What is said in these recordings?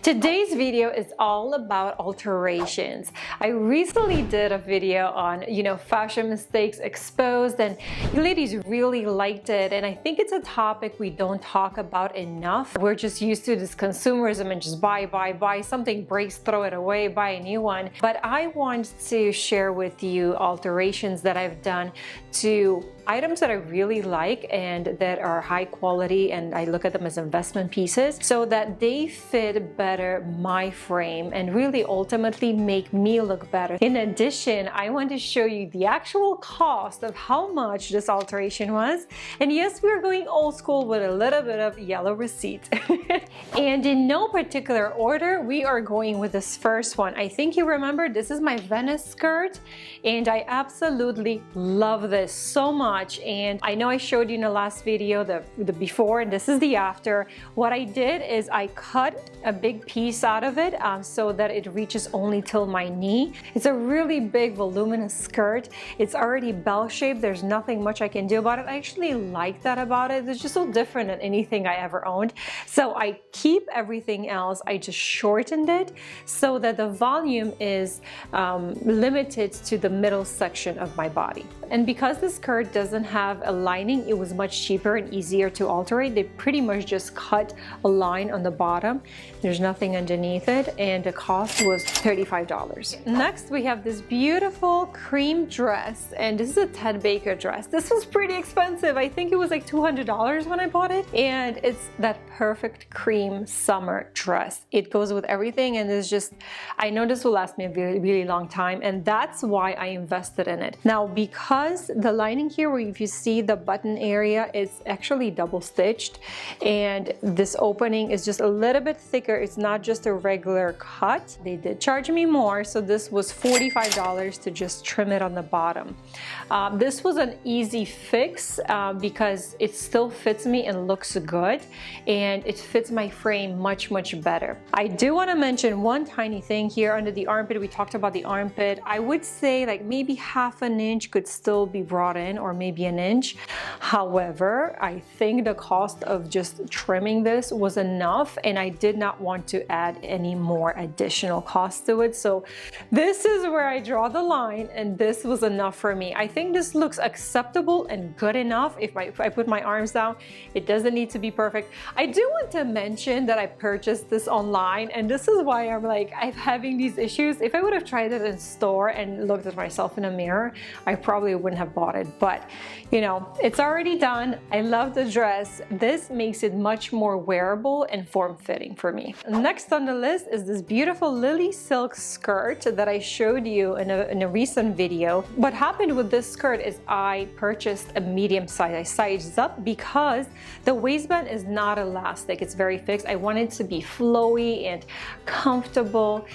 Today's video is all about alterations. I recently did a video on, fashion mistakes exposed, and you ladies really liked it. And I think it's a topic we don't talk about enough. We're just used to this consumerism and just buy, something breaks, throw it away, buy a new one. But I want to share with you alterations that I've done to items that I really like and that are high quality, and I look at them as investment pieces so that they fit better my frame and really ultimately make me look better. In addition, I want to show you the actual cost of how much this alteration was. And yes, we're going old school with a little bit of yellow receipt. And in no particular order, we are going with this first one. I think you remember this is my Venice skirt, and I absolutely love this so much. And I know I showed you in the last video the before, and this is the after. What I did is I cut a big piece out of it so that it reaches only till my knee. It's a really big voluminous skirt. It's already bell-shaped. There's nothing much I can do about it. I actually like that about it. It's just so different than anything I ever owned. So I keep everything else. I just shortened it so that the volume is limited to the middle section of my body. And because the skirt doesn't have a lining, it was much cheaper and easier to alterate. They pretty much just cut a line on the bottom. There's nothing underneath it, and the cost was $35. Next, we have this beautiful cream dress, and this is a Ted Baker dress. This was pretty expensive. I think it was like $200 when I bought it, and it's that perfect cream summer dress. It goes with everything, and it's just, I know this will last me a really, really long time, and that's why I invested in it. Now, because the lining here, where if you see the button area, it's actually double stitched, and this opening is just a little bit thicker. It's not just a regular cut. They did charge me more, so this was $45 to just trim it on the bottom. This was an easy fix because it still fits me and looks good, and it fits my frame much, much better. I do want to mention one tiny thing here under the armpit. We talked about the armpit. I would say like maybe half an inch could still be brought in, or maybe an inch. However, I think the cost of just trimming this was enough, and I did not want to add any more additional cost to it. So this is where I draw the line, and this was enough for me. I think this looks acceptable and good enough. If I put my arms down, it doesn't need to be perfect. I do want to mention that I purchased this online, and this is why I'm having these issues. If I would have tried it in store and looked at myself in a mirror, I probably wouldn't have bought it. But it's already done. I love the dress. This makes it much more wearable and form-fitting for me. Next on the list is this beautiful lily silk skirt that I showed you in a recent video. What happened with this skirt is I purchased a medium size. I sized up because the waistband is not elastic. It's very fixed. I want it to be flowy and comfortable.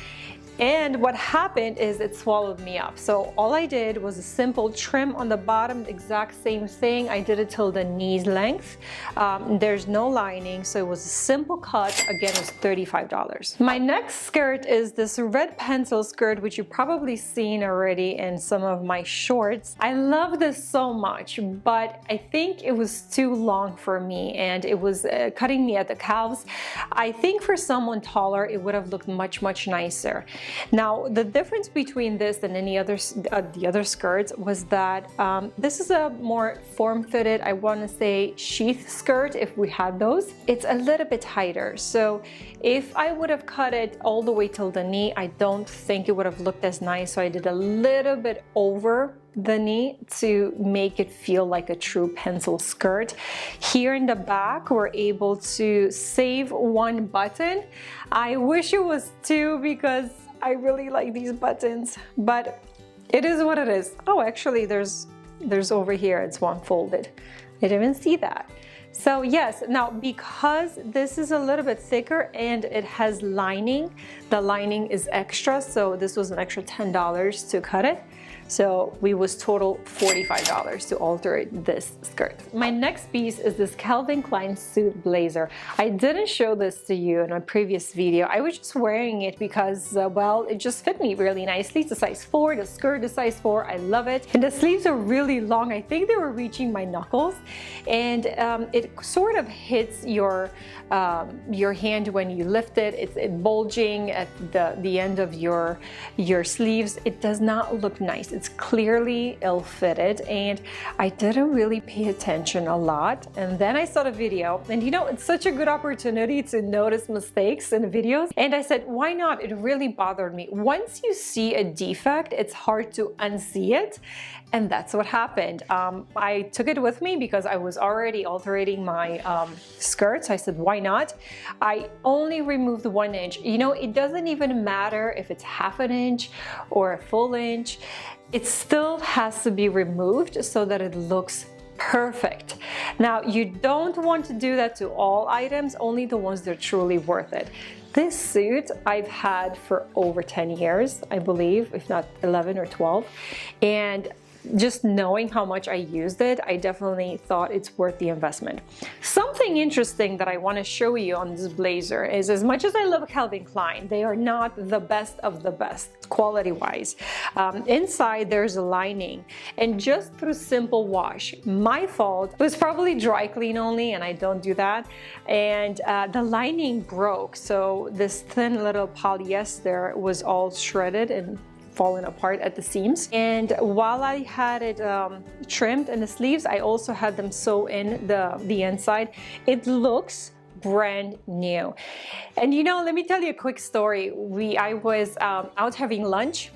And what happened is it swallowed me up. So all I did was a simple trim on the bottom, the exact same thing. I did it till the knees length. There's no lining, so it was a simple cut. Again, it was $35. My next skirt is this red pencil skirt, which you've probably seen already in some of my shorts. I love this so much, but I think it was too long for me, and it was cutting me at the calves. I think for someone taller, it would have looked much, much nicer. Now, the difference between this and any other the other skirts was that this is a more form-fitted, I want to say, sheath skirt. If we had those, it's a little bit tighter. So if I would have cut it all the way till the knee, I don't think it would have looked as nice. So I did a little bit over the knee to make it feel like a true pencil skirt. Here in the back, we're able to save one button. I wish it was two because I really like these buttons, but it is what it is. Oh, actually there's over here, it's one folded. I didn't even see that. So yes, now because this is a little bit thicker and it has lining, the lining is extra, so this was an extra $10 to cut it. So we was total $45 to alter this skirt. My next piece is this Calvin Klein suit blazer. I didn't show this to you in my previous video. I was just wearing it because, well, it just fit me really nicely. It's a size 4, the skirt is size 4. I love it. And the sleeves are really long. I think they were reaching my knuckles. And it sort of hits your hand when you lift it. It's bulging at the end of your sleeves. It does not look nice. It's clearly ill-fitted, and I didn't really pay attention a lot. And then I saw the video, and you know, it's such a good opportunity to notice mistakes in videos. And I said, why not? It really bothered me. Once you see a defect, it's hard to unsee it. And that's what happened. I took it with me because I was already altering my skirts. I said, why not? I only removed 1 inch. You know, it doesn't even matter if it's half an inch or a full inch. It still has to be removed so that it looks perfect. Now, you don't want to do that to all items, only the ones that are truly worth it. This suit I've had for over 10 years, I believe, if not 11 or 12. And just knowing how much I used it, I definitely thought it's worth the investment. Something interesting that I want to show you on this blazer is, as much as I love Calvin Klein, they are not the best of the best quality-wise. Inside there's a lining, and just through simple wash, my fault, it was probably dry clean only, and I don't do that, and the lining broke. So this thin little polyester was all shredded and fallen apart at the seams. And while I had it trimmed in the sleeves, I also had them sew in the inside. It looks brand new. And you know, let me tell you a quick story. I was out having lunch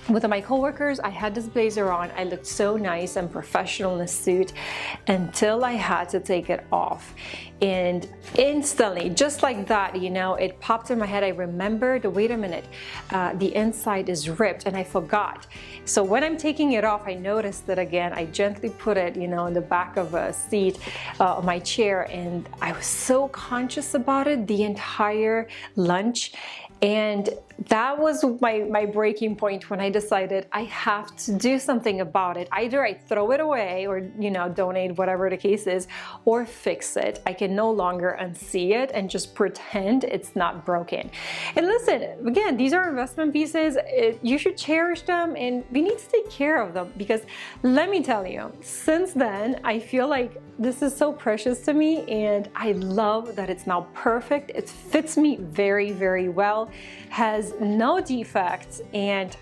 with my coworkers. I had this blazer on. I looked so nice and professional in a suit until I had to take it off. And instantly, just like that, you know, it popped in my head. I remembered, wait a minute, the inside is ripped, and I forgot. So when I'm taking it off, I noticed it again. I gently put it, you know, in the back of a seat of my chair, and I was so conscious about it the entire lunch. And that was my breaking point when I decided I have to do something about it. Either I throw it away or, you know, donate, whatever the case is, or fix it. I can no longer unsee it and just pretend it's not broken. And listen, again, these are investment pieces. You should cherish them, and we need to take care of them, because let me tell you, since then, I feel like this is so precious to me, and I love that it's now perfect. It fits me very, very well, has no defects, and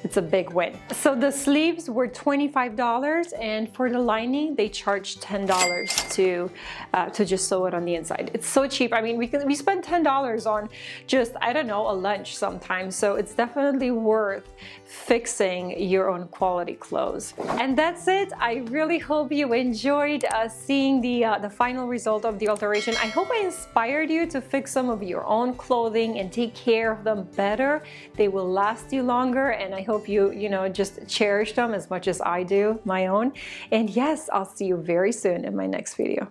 it's a big win. So the sleeves were $25, and for the lining, they charged $10 to just sew it on the inside. It's so cheap. I mean, we spend $10 on just, I don't know, a lunch sometimes. So it's definitely worth fixing your own quality clothes. And that's it. I really hope you enjoyed seeing the final result of the alteration. I hope I inspired you to fix some of your own clothing and take care of them better. They will last you longer, and I hope you just cherish them as much as I do my own. And yes, I'll see you very soon in my next video.